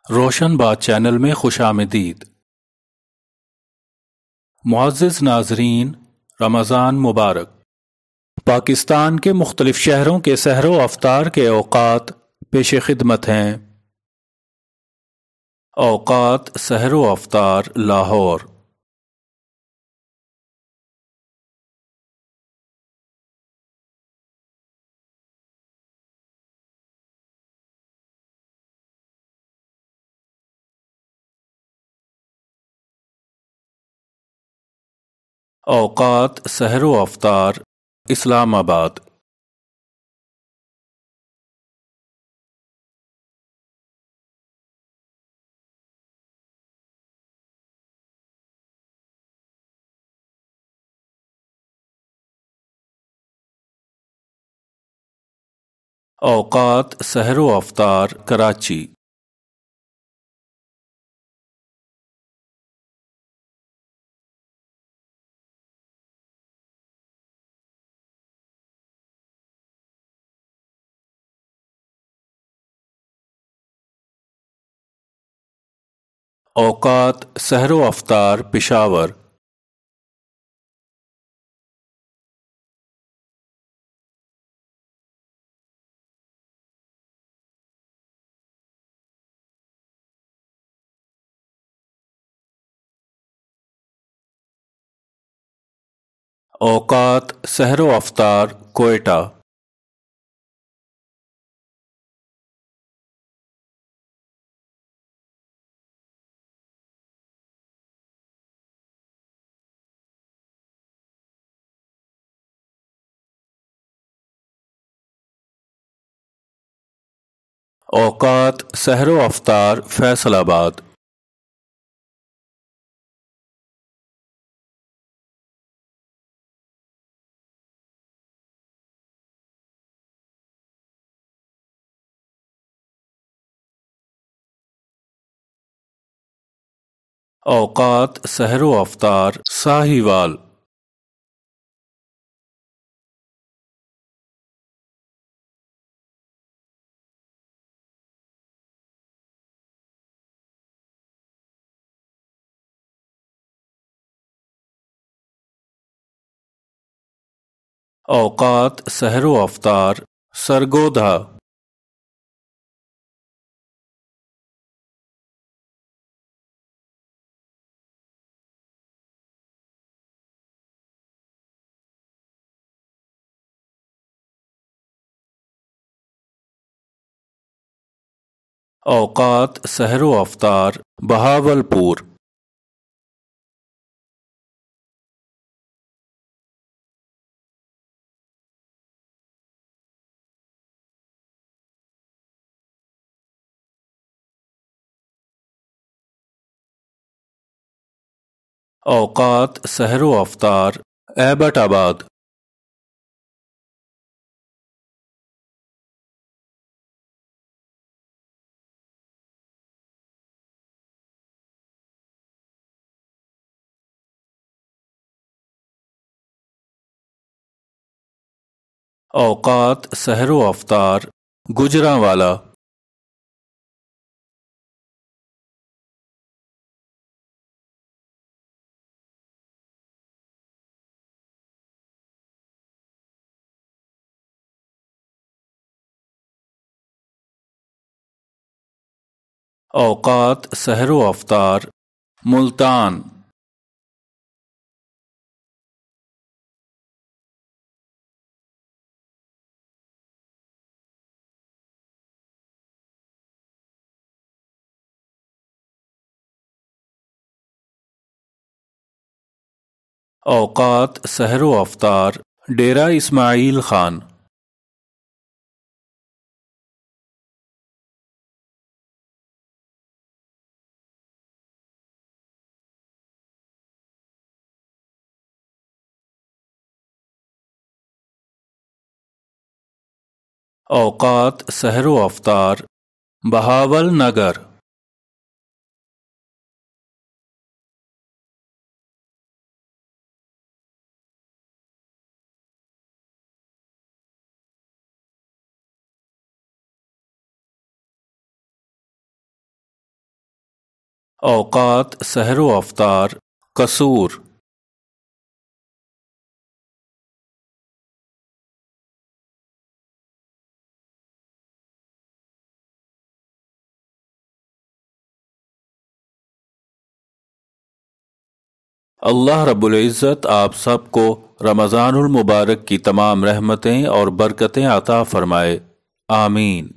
روشن بات چینل میں خوش آمدید۔ معزز ناظرین، رمضان مبارک۔ پاکستان کے مختلف شہروں کے سحر و افطار کے اوقات پیش خدمت ہیں۔ اوقات سحر و افطار لاہور۔ اوقات سحر و افطار اسلام آباد۔ اوقات سحر و افطار کراچی۔ اوقات سحر و افطار پشاور۔ اوقات سحر و افطار کوئٹہ۔ اوقات سحر و افطار فیصل آباد۔ اوقات سحر و افطار ساہیوال۔ اوقات سحر و افطار سرگودھا۔ اوقات سحر و افطار بہاولپور۔ اوقات سحر و افطار ایبٹ آباد۔ اوقات سحر و افطار گجرانوالہ۔ اوقات سحر و افطار ملتان۔ اوقات سحر و افطار ڈیرہ اسماعیل خان۔ اوقات سحر و افطار بہاول نگر۔ اوقات سحر و افطار، قصور۔ اللہ رب العزت آپ سب کو رمضان المبارک کی تمام رحمتیں اور برکتیں عطا فرمائے، آمین۔